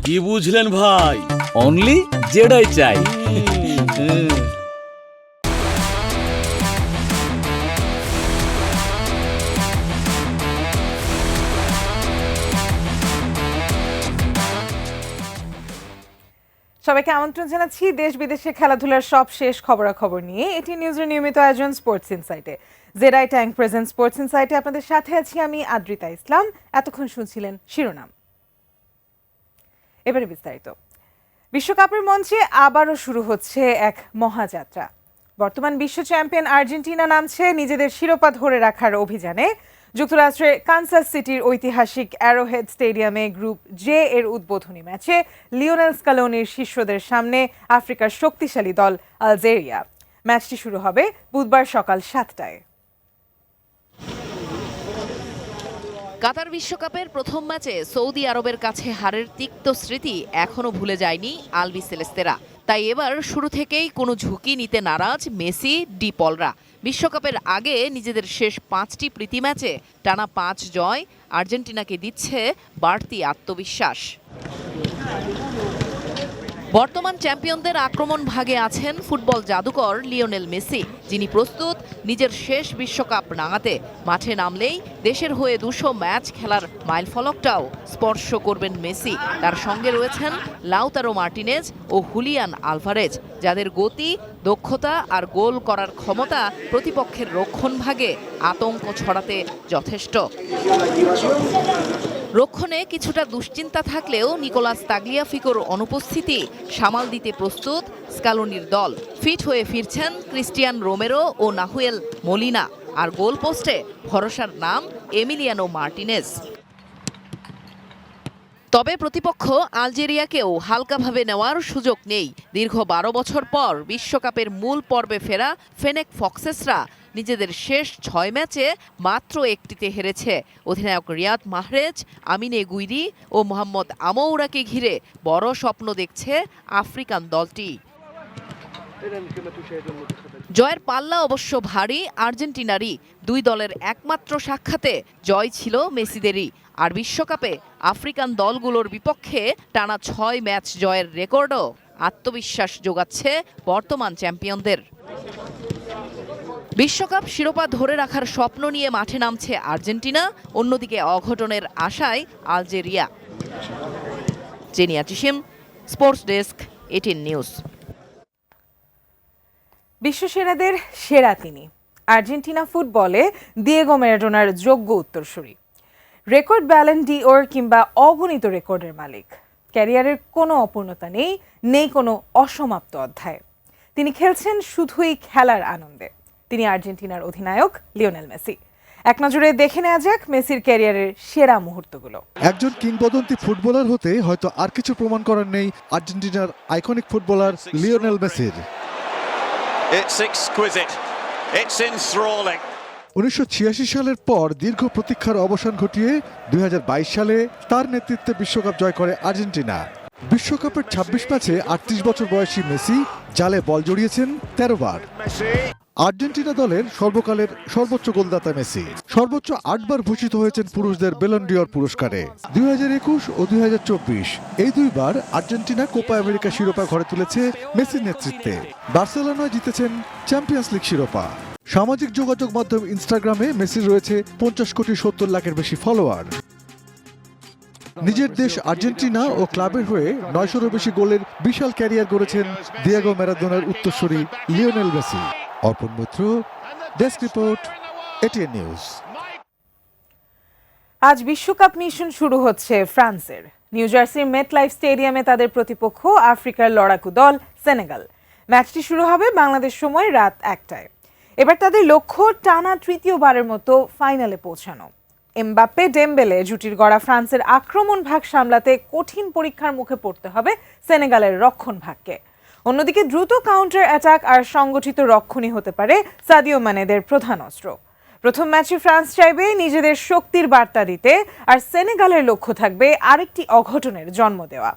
কি বুঝলেন ভাই? অনলি যেটাই চাই। সবাইকে আমন্ত্রণ জানাচ্ছি দেশ বিদেশে খেলাধুলার সব শেষ খবরাখবর নিয়ে এটি নিউজের নিয়মিত আয়োজন স্পোর্টস ইনসাইটে। জেডাই ট্যাঙ্ক প্রেজেন্ট স্পোর্টস ইনসাইটে আপনাদের সাথে আছি আমি আদ্রিতা ইসলাম। এতক্ষণ শুনছিলেন শিরোনাম, এবারে বিস্তারিত। বিশ্বকাপের মঞ্চে আবারও শুরু হচ্ছে এক মহাযাত্রা। বর্তমান বিশ্ব চ্যাম্পিয়ন আর্জেন্টিনা নামছে নিজেদের শিরোপা ধরে রাখার অভিযানে। যুক্তরাষ্ট্রের কানসাস সিটির ঐতিহাসিক অ্যারোহেড স্টেডিয়ামে গ্রুপ জে এর উদ্বোধনী ম্যাচে লিওনেল স্কালোনির শিষ্যদের সামনে আফ্রিকার শক্তিশালী দল আলজেরিয়া। ম্যাচটি শুরু হবে বুধবার সকাল 7টায়। কাতার বিশ্বকাপের প্রথম ম্যাচে সৌদি আরবের কাছে হারের তিক্ত স্মৃতি এখনো ভুলে যায়নি আলবি সেলেস্তেরা। তাই এবার শুরু থেকেই কোনো ঝুঁকি নিতে নারাজ মেসি, ডি পলরা। বিশ্বকাপের আগে নিজেদের শেষ 5টি প্রীতি ম্যাচে টানা 5 জয় আর্জেন্টিনাকে দিচ্ছে বাড়তি আত্মবিশ্বাস। বর্তমান চ্যাম্পিয়নদের আক্রমণ ভাগে আছেন ফুটবল জাদুকর লিওনেল মেসি, যিনি প্রস্তুত নিজের শেষ বিশ্বকাপ রাঙাতে। মাঠে নামলেই দেশের হয়ে 200 ম্যাচ খেলার মাইলফলকটাও স্পর্শ করবেন মেসি। তার সঙ্গে রয়েছেন লাউতারো মার্টিনেজ ও হুলিয়ান আলভারেজ, যাদের গতি, দক্ষতা আর গোল করার ক্ষমতা প্রতিপক্ষের রক্ষণভাগে আতঙ্ক ছড়াতে যথেষ্ট। রক্ষণে কিছুটা দুশ্চিন্তা থাকলেও নিকোলাস তাগলিয়াফিকোর অনুপস্থিতি সামাল দিতে প্রস্তুত স্কালোনির দল। ফিট হয়ে ফিরছেন ক্রিস্টিয়ান রোমেরো ও নাহুয়েল মলিনা, আর গোল পোস্টে ভরসার নাম এমিলিয়ানো মার্টিনেজ। তবে প্রতিপক্ষ আলজেরিয়াকেও হালকাভাবে নেওয়ার সুযোগ নেই। দীর্ঘ 12 বছর পর বিশ্বকাপের মূল পর্বে ফেরা ফেনেক ফক্সেসরা নিজেদের শেষ 6 ম্যাচে মাত্র একটিতে হেরেছে। অধিনায়ক রিয়াদ মাহরেজ, আমিনে গুইরি ও মোহাম্মদ আমৌরাকে ঘিরে বড় স্বপ্ন দেখছে আফ্রিকান দলটি। জয়ের পাল্লা অবশ্য ভারী আর্জেন্টিনারই। দুই দলের একমাত্র সাক্ষাতে জয় ছিল মেসিদেরই। আর বিশ্বকাপে আফ্রিকান দলগুলোর বিপক্ষে টানা 6 ম্যাচ জয়ের রেকর্ডও আত্মবিশ্বাস যোগাচ্ছে বর্তমান চ্যাম্পিয়নদের। বিশ্বকাপ শিরোপা ধরে রাখার স্বপ্ন নিয়ে মাঠে নামছে আর্জেন্টিনা, অন্যদিকে অঘটনের আশায় আলজেরিয়া। জেনিয়া চিশিম, স্পোর্টস ডেস্ক, 18 নিউজ। বিশ্বসেরাদের সেরা তিনি। আর্জেন্টিনা ফুটবলে দিয়েগো ম্যারাডোনার যোগ্য উত্তরসূরি। রেকর্ড ব্যালন ডি'ওর কিংবা অগণিত রেকর্ডের মালিক। ক্যারিয়ারের কোনো অপূর্ণতা নেই, নেই কোনো অসমাপ্ত অধ্যায়। তিনি খেলছেন শুধুই খেলার আনন্দে। তিনি আর্জেন্টিনার অধিনায়ক লিওনেল মেসি। এক নজরে দেখে নেওয়া যাক মেসির ক্যারিয়ারের সেরা মুহূর্তগুলো। একজন কিংবদন্তি ফুটবলার হতে হয়তো আর কিছু প্রমাণ করার নেই আর্জেন্টিনার আইকনিক ফুটবলার লিওনেল মেসির। 1986 সালের পর দীর্ঘ প্রতীক্ষার অবসান ঘটিয়ে 2022 সালে তার নেতৃত্বে বিশ্বকাপ জয় করে আর্জেন্টিনা। বিশ্বকাপের 26 ম্যাচে 38 বছর বয়সী মেসি জালে বল জড়িয়েছেন 13 বার। আর্জেন্টিনা দলের সর্বকালের সর্বোচ্চ গোলদাতা মেসি। সর্বোচ্চ 8 বার ভূষিত হয়েছেন পুরুষদের ব্যালন ডি'ওর পুরস্কারে। 2021 ও 2024 এই দুইবার আর্জেন্টিনা কোপা আমেরিকা শিরোপা ঘরে তুলেছে মেসির নেতৃত্বে। বার্সেলোনায় জিতেছেন চ্যাম্পিয়ন্স লিগ শিরোপা। সামাজিক যোগাযোগ মাধ্যম ইনস্টাগ্রামে মেসির রয়েছে 50,70,00,000-এর বেশি ফলোয়ার। নিজের দেশ আর্জেন্টিনা ও ক্লাবের হয়ে 900-এরও বেশি গোলের বিশাল ক্যারিয়ার গড়েছেন দিয়েগো ম্যারাডোনার উত্তরসূরি লিওনেল মেসি। অর্পণ মিত্র, ডেস্ক রিপোর্ট, 18 নিউজ। আজ বিশ্বকাপ মিশন শুরু হচ্ছে ফ্রান্সের। নিউ জার্সির মেটলাইফ স্টেডিয়ামে তাদের প্রতিপক্ষ আফ্রিকার লড়াকু দল সেনেগাল। ম্যাচটি শুরু হবে বাংলাদেশ সময় রাত 1টায়। এবার তাদের লক্ষ্য টানা তৃতীয়বারের মতো ফাইনালে পৌঁছানো। এমবাপ্পে ডেম্বেলে জুটির গড়া ফ্রান্সের আক্রমণ ভাগ সামলাতে কঠিন পরীক্ষার মুখে পড়তে হবে সেনেগালের রক্ষণ ভাগকে। অন্যদিকে দ্রুত কাউন্টার অ্যাটাক আর সংগঠিত রক্ষণই হতে পারে সাদিও মানেদের প্রধান অস্ত্র। প্রথম ম্যাচে ফ্রান্স চাইবে নিজেদের শক্তির বার্তা দিতে, আর সেনেগালের লক্ষ্য থাকবে আরেকটি অঘটনের জন্ম দেওয়া।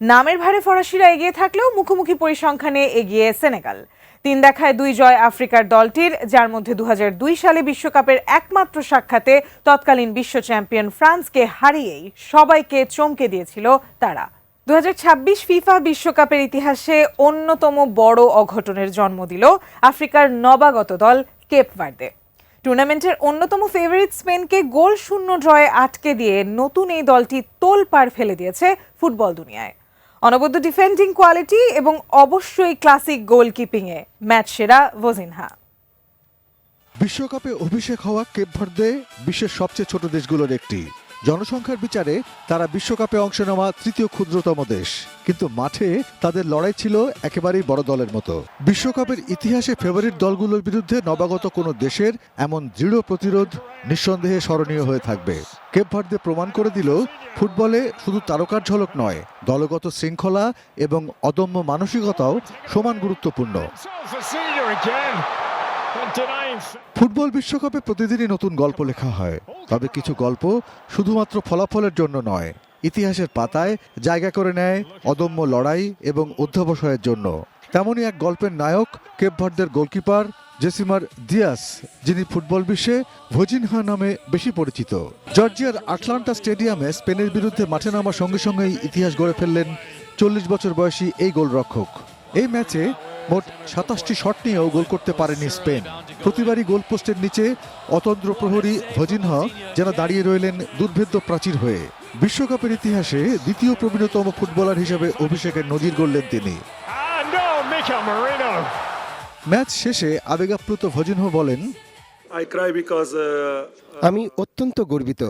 নামের ভারে ফরাসিরা এগিয়ে থাকলেও মুখোমুখি পরিসংখ্যানে এগিয়ে সেনেগাল। 3 দেখায় 2 জয় আফ্রিকার দলটির, যার মধ্যে 2002 সালে বিশ্বকাপের একমাত্র সাক্ষাতে তৎকালীন বিশ্ব চ্যাম্পিয়ন ফ্রান্সকে হারিয়েই সবাইকে চমকে দিয়েছিল তারা। 2026 ফিফা বিশ্বকাপের ইতিহাসে অন্যতম বড় অঘটনের জন্ম দিল আফ্রিকার নবাগত দল কেপ ভার্দে। টুর্নামেন্টের অন্যতম ফেভারিট স্পেনকে গোল শূন্য ড্রয়ে আটকে দিয়ে নতুন এই দলটি তোলপাড় ফেলে দিয়েছে ফুটবল দুনিয়ায়। অনবদ্য ডিফেন্ডিং কোয়ালিটি এবং অবশ্যই ক্লাসিক গোলকিপিংয়ে ম্যাচ সেরা ভজিনহা। বিশ্বকাপে অভিষেক হওয়া কেপ ভার্দে বিশ্বের সবচেয়ে ছোট দেশগুলোর একটি। জনসংখ্যার বিচারে তারা বিশ্বকাপে অংশ নেওয়া তৃতীয় ক্ষুদ্রতম দেশ, কিন্তু মাঠে তাদের লড়াই ছিল একেবারেই বড় দলের মতো। বিশ্বকাপের ইতিহাসে ফেভারিট দলগুলোর বিরুদ্ধে নবাগত কোনো দেশের এমন দৃঢ় প্রতিরোধ নিঃসন্দেহে স্মরণীয় হয়ে থাকবে। কেপ ভার্দে প্রমাণ করে দিল ফুটবলে শুধু তারকার ঝলক নয়, দলগত শৃঙ্খলা এবং অদম্য মানসিকতাও সমান গুরুত্বপূর্ণ। ফুটবল বিশ্বকাপে প্রতিদিনই নতুন গল্প লেখা হয়, তবে কিছু গল্প শুধুমাত্র ফলাফলের জন্য নয়, ইতিহাসের পাতায় জায়গা করে নেয় অদম্য লড়াই এবং অধ্যবসায়ের জন্য। তেমনই এক গল্পের নায়ক কেপ ভার্দের গোলকিপার জেসিমার দিয়াস, যিনি ফুটবল বিশ্বে ভজিনহা নামে বেশি পরিচিত। জর্জিয়ার আটলান্টা স্টেডিয়ামে স্পেনের বিরুদ্ধে মাঠে নামার সঙ্গে সঙ্গেই ইতিহাস গড়ে ফেললেন 40 বছর বয়সী এই গোলরক্ষক। এই ম্যাচে মোট 27টি শট নিয়েও গোল করতে পারেনি স্পেন। প্রতিবারই গোলপোস্টের নিচে অতন্দ্র প্রহরী ভজিনহা যেন দাঁড়িয়ে রইলেন দুর্ভেদ্য প্রাচীর হয়ে। বিশ্বকাপের ইতিহাসে দ্বিতীয় প্রবীণতম ফুটবলার হিসেবে অভিষেকের নজির গড়লেন তিনি। ম্যাচ শেষে আবেগাপ্লুত ভজিনহা বলেন, আমি অত্যন্ত গর্বিত।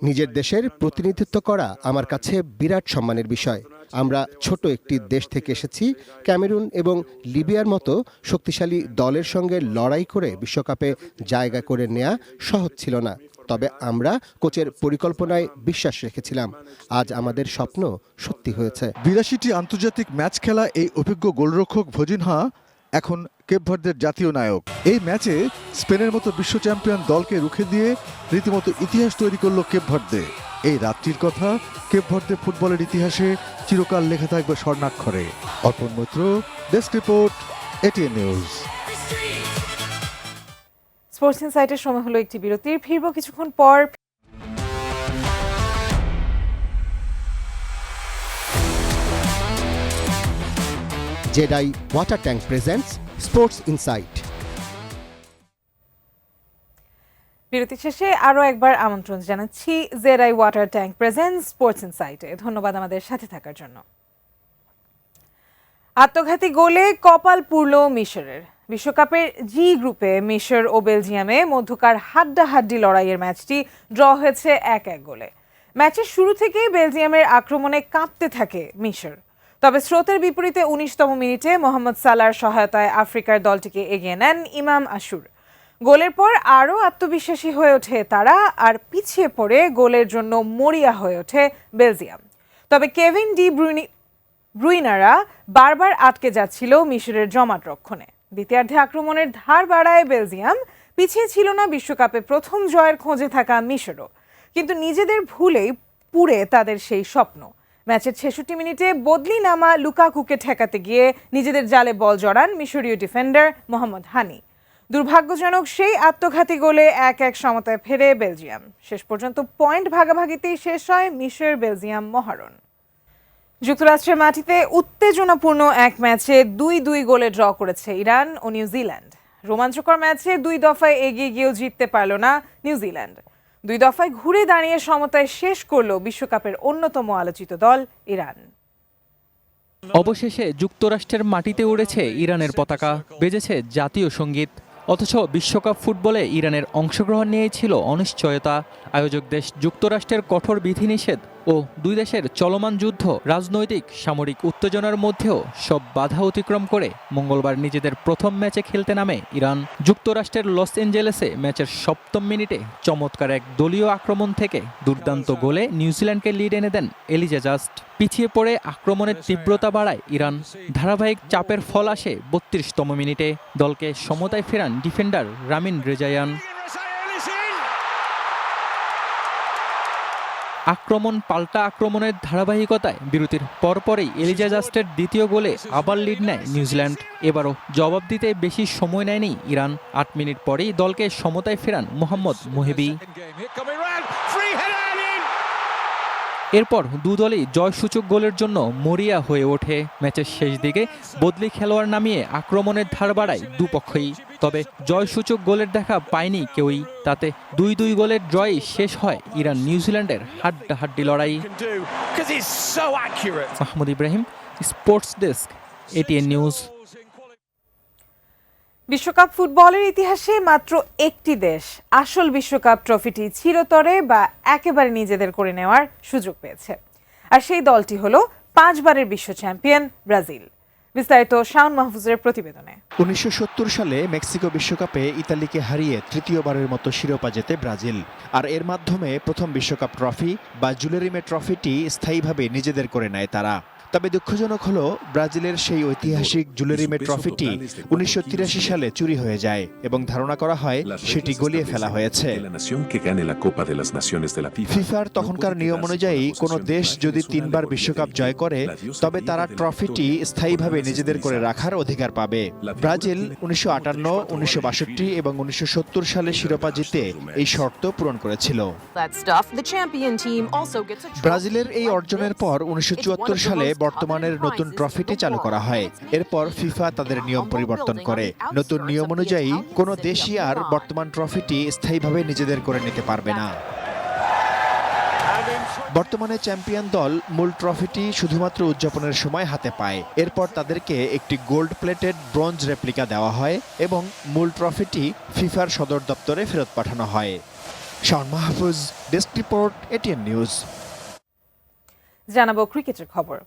নিজের দেশের প্রতিনিধিত্ব করা আমার কাছে বিরাট সম্মানের বিষয়। আমরা ছোট একটি দেশ থেকে এসেছি। ক্যামেরুন এবং লিবিয়ার মতো শক্তিশালী দলের সঙ্গে লড়াই করে বিশ্বকাপে জায়গা করে নেওয়া সহজ ছিল না, তবে আমরা কোচের পরিকল্পনায় বিশ্বাস রেখেছিলাম। আজ আমাদের স্বপ্ন সত্যি হয়েছে। 82টি আন্তর্জাতিক ম্যাচ খেলা এই অভিজ্ঞ গোলরক্ষক ভজিনহা এখন কেপ ভার্দের জাতীয় নায়ক। এই ম্যাচে স্পেনের মতো বিশ্ব চ্যাম্পিয়ন দলকে রুখে দিয়ে রীতিমতো ইতিহাস তৈরি করল কেপ ভার্দে। এই রাত্রির কথা কেপ ভার্দে ফুটবলের ইতিহাসে চিরকাল লেখা থাকবে স্বর্ণাক্ষরে। Arpan Maitra, desk report, ATN news. Sports ইনসাইটের সময় হলো একটি বিরতির, ফিরবো কিছুক্ষণ পর। জেডাই water tank presents sports insight. বিরতি শেষে আরও একবার আমন্ত্রণ জানাচ্ছি জেডাই ওয়াটার ট্যাঙ্ক প্রেজেন্টস স্পোর্টস ইনসাইটে। ধন্যবাদ আমাদের সাথে থাকার জন্য। আত্মঘাতী গোলে কপাল পুড়ল মিশরের। বিশ্বকাপের জি গ্রুপে মিশর ও বেলজিয়ামে মধ্যকার হাড্ডাহাড্ডি লড়াইয়ের ম্যাচটি ড্র হয়েছে 1-1 গোলে। ম্যাচের শুরু থেকেই বেলজিয়ামের আক্রমণে কাঁপতে থাকে মিশর, তবে স্রোতের বিপরীতে 19তম মিনিটে মোহাম্মদ সালাহর সহায়তায় আফ্রিকার দলটিকে এগিয়ে নেন ইমাম আশুর। গোলের পর আরও আত্মবিশ্বাসী হয়ে ওঠে তারা, আর পিছিয়ে পড়ে গোলের জন্য মরিয়া হয়ে ওঠে বেলজিয়াম। তবে কেভিন ডি ব্রুইনারা বারবার আটকে যাচ্ছিল মিশরের জমাট রক্ষণে। দ্বিতীয়ার্ধে আক্রমণের ধার বাড়ায় বেলজিয়াম, পিছিয়ে ছিল না বিশ্বকাপে প্রথম জয়ের খোঁজে থাকা মিশরও, কিন্তু নিজেদের ভুলেই পুড়ে তাদের সেই স্বপ্ন। ম্যাচের 66 মিনিটে বদলি নামা লুকাকুকে ঠেকাতে গিয়ে নিজেদের জালে বল জড়ান মিশরীয় ডিফেন্ডার মোহাম্মদ হানি। দুর্ভাগ্যজনক সেই আত্মঘাতী গোলে 1-1 সমতায় ফেরে বেলজিয়াম। শেষ পর্যন্ত পয়েন্ট ভাগাভাগিতেই শেষ হয় মিশর বেলজিয়াম মহারণ। যুক্তরাষ্ট্রের মাটিতে উত্তেজনাপূর্ণ এক ম্যাচে 2-2 গোলে ড্র করেছে ইরান ও নিউজিল্যান্ড। রোমাঞ্চকর ম্যাচে 2 দফায় এগিয়ে গিয়েও জিততে পারল না নিউজিল্যান্ড। 2 দফায় ঘুরে দাঁড়িয়ে সমতায় শেষ করল বিশ্বকাপের অন্যতম আলোচিত দল ইরান। অবশেষে যুক্তরাষ্ট্রের মাটিতে উড়েছে ইরানের পতাকা, বেজেছে জাতীয় সঙ্গীত। অথচ বিশ্বকাপ ফুটবলে ইরানের অংশগ্রহণ নিয়েই ছিল অনিশ্চয়তা। আয়োজক দেশ যুক্তরাষ্ট্রের কঠোর বিধিনিষেধ ও দুই দেশের চলমান যুদ্ধ, রাজনৈতিক সামরিক উত্তেজনার মধ্যেও সব বাধা অতিক্রম করে মঙ্গলবার নিজেদের প্রথম ম্যাচে খেলতে নামে ইরান। যুক্তরাষ্ট্রের লস এঞ্জেলেসে ম্যাচের 7ম মিনিটে চমৎকার এক দলীয় আক্রমণ থেকে দুর্দান্ত গোলে নিউজিল্যান্ডকে লিড এনে দেন এলিজা জাস্ট। পিছিয়ে পড়ে আক্রমণের তীব্রতা বাড়ায় ইরান। ধারাবাহিক চাপের ফল আসে 32তম মিনিটে। দলকে সমতায় ফেরান ডিফেন্ডার রামিন রেজায়ান। আক্রমণ পাল্টা আক্রমণের ধারাবাহিকতায় বিরতির পরপরই এলিজা জাস্টের দ্বিতীয় গোলে আবার লিড নেয় নিউজিল্যান্ড। এবারও জবাব দিতে বেশি সময় নেয়নি ইরান। 8 মিনিট পরেই দলকে সমতায় ফেরান মোহাম্মদ মুহেবি। এরপর দু দলই জয়সূচক গোলের জন্য মরিয়া হয়ে ওঠে। ম্যাচের শেষ দিকে বদলি খেলোয়াড় নামিয়ে আক্রমণের ধার বাড়ায় দুপক্ষই। তবে জয়সূচক গোলের দেখা পায়নি কেউই। তাতে 2-2 গোলের ড্রয়ে শেষ হয় ইরান নিউজিল্যান্ডের হাড্ডাহাড্ডি লড়াই। Mahmud Ibrahim, sports desk, ATN news. বিশ্বকাপ ফুটবলের ইতিহাসে মাত্র একটি দেশ আসল বিশ্বকাপ ট্রফিটি চিরতরে বা একেবারে নিজেদের করে নেওয়ার সুযোগ পেয়েছে, আর সেই দলটি হলো 5 বারের বিশ্ব চ্যাম্পিয়ন ব্রাজিল। বিস্তারিত শাওন মাহফুজের প্রতিবেদনে। 1970 সালে মেক্সিকো বিশ্বকাপে ইতালিকে হারিয়ে তৃতীয়বারের মতো শিরোপা জেতে ব্রাজিল, আর এর মাধ্যমে প্রথম বিশ্বকাপ ট্রফি বা জুলেরিমে ট্রফিটি স্থায়ীভাবে নিজেদের করে নেয় তারা। তবে দুঃখজনক হলো ব্রাজিলের সেই ঐতিহাসিক জুলেরিমে ট্রফিটি 1983 সালে চুরি হয়ে যায় এবং ধারণা করা হয় সেটি গলিয়ে ফেলা হয়েছে। ফিফার তখনকার নিয়ম অনুযায়ী কোনো দেশ যদি 3 বার বিশ্বকাপ জয় করে তবে তারা ট্রফিটি স্থায়ীভাবে নিজেদের করে রাখার অধিকার পাবে। ব্রাজিল 1958, 1962 এবং 1970 সালে শিরোপা জিতে এই শর্ত পূরণ করেছিল। ব্রাজিলের এই অর্জনের পর 1974 সালে বর্তমানের নতুন ট্রফিটি চালু করা হয়। এরপর ফিফা তাদের নিয়ম পরিবর্তন করে। নতুন নিয়ম অনুযায়ী কোনো দেশই আর বর্তমান ট্রফিটি স্থায়ীভাবে নিজেদের করে নিতে পারবে না। বর্তমানে চ্যাম্পিয়ন দল মূল ট্রফিটি শুধুমাত্র উদযাপনের সময় হাতে পায়। এরপর তাদেরকে একটি গোল্ড প্লেটেড ব্রোঞ্জ রেপ্লিকা দেওয়া হয় এবং মূল ট্রফিটি ফিফার সদর দপ্তরে ফেরত পাঠানো হয়। Shaon Mahfuz, desk report, ATN news. জানাবো ক্রিকেটের খবর।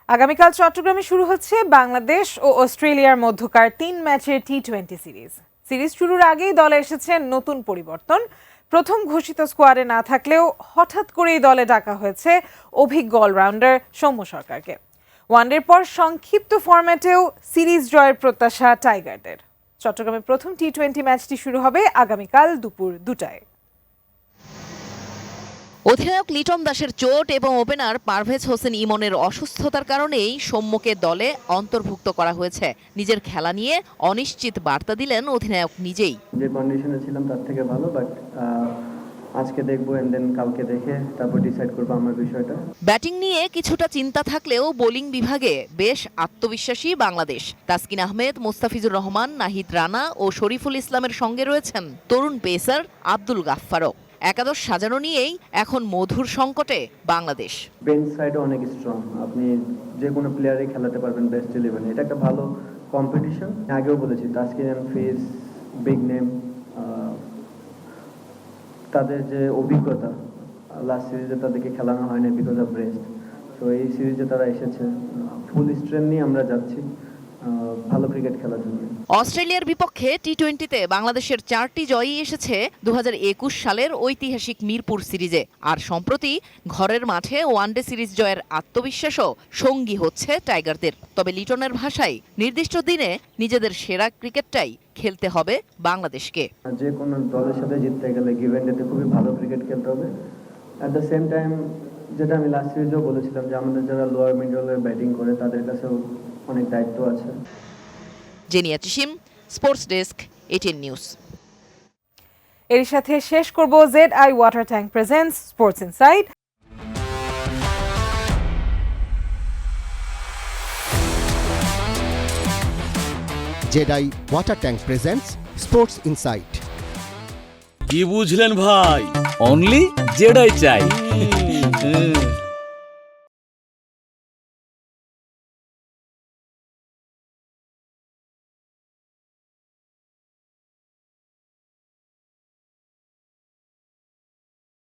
আগামীকাল চট্টগ্রামে শুরু হচ্ছে বাংলাদেশ ও অস্ট্রেলিয়ার মধ্যকার 3 ম্যাচের টি-20 সিরিজ শুরুর আগেই দলে এসেছে নতুন পরিবর্তন। প্রথম ঘোষিত স্কোয়াডে না থাকলেও হঠাৎ করেই দলে ডাকা হয়েছে অভিজ্ঞ অলরাউন্ডার সৌম্য সরকারকে। ওয়ানডের পর সংক্ষিপ্ত ফরম্যাটেও সিরিজ জয়ের প্রত্যাশা টাইগারদের। চট্টগ্রামে প্রথম টি-20 ম্যাচটি শুরু হবে আগামীকাল দুপুর 2টায়। অধিনায়ক লিটন দাসের চোট এবং ওপেনার পারভেজ হোসেন ইমনের অসুস্থতার কারণেই সৌম্যকে দলে অন্তর্ভুক্ত করা হয়েছে। নিজের খেলা নিয়ে অনিশ্চিত বার্তা দিলেন অধিনায়ক নিজেই। যে কন্ডিশনে ছিলাম তার থেকে ভালো, বাট আজকে দেখবো এন্ড দেন কালকে দেখে তারপর ডিসাইড করবো আমার বিষয়টা। ব্যাটিং নিয়ে কিছুটা চিন্তা থাকলেও বোলিং বিভাগে বেশ আত্মবিশ্বাসী বাংলাদেশ। তাসকিন আহমেদ, মুস্তাফিজুর রহমান, নাহিদ রানা ও শরীফুল ইসলামের সঙ্গে রয়েছেন তরুণ পেসার আব্দুল গাফফারও। একাদশ সাজানো নিয়েই এখন মধুর সংকটে বাংলাদেশ। বেঞ্চ সাইডে অনেক স্ট্রং, আপনি যে কোনো প্লেয়ারই খেলাতে পারবেন বেস্ট 11। এটা একটা ভালো কম্পিটিশন। আগেও বলেছি Taskin and face big name, তাদের যে অভিজ্ঞতা লাস্ট সিরিজে তাদেরকে খেলানো হয়নি বিকজ অফ রেস্ট। তো এই সিরিজে তারা এসেছে, ফুল স্ট্রেংথ নিয়ে আমরা যাচ্ছি ভালো ক্রিকেট খেলার জন্য। অস্ট্রেলিয়ার বিপক্ষে টি-20তে বাংলাদেশের 4টি জয়ই এসেছে 2021 সালের ঐতিহাসিক মিরপুর সিরিজে। আর সম্প্রতি ঘরের মাঠে ওয়ানডে সিরিজ জয়ের আত্মবিশ্বাসও সঙ্গী হচ্ছে টাইগারদের। তবে লিটনের ভাষায় নির্দিষ্ট দিনে নিজেদের সেরা ক্রিকেটটাই খেলতে হবে বাংলাদেশকে। যে কোনো দলের সাথে জিততে গেলে গিভেন ডেতে খুবই ভালো ক্রিকেট খেলতে হবে। অ্যাট দ্য সেম টাইম যেটা আমি লাস্ট সিরিজেও বলেছিলাম যে আমাদের যারা লোয়ার মিডলের ব্যাটিং করে তাদের কাছেও অনেক দায়িত্ব আছে। জেনিয়া চিশিম, স্পোর্টস ডেস্ক, এটিএন নিউজ। এর সাথে শেষ করব ZI water tank presents sports inside. Jedi water tank presents sports insight. কি বুঝলেন ভাই? অনলি জেডাই চাই।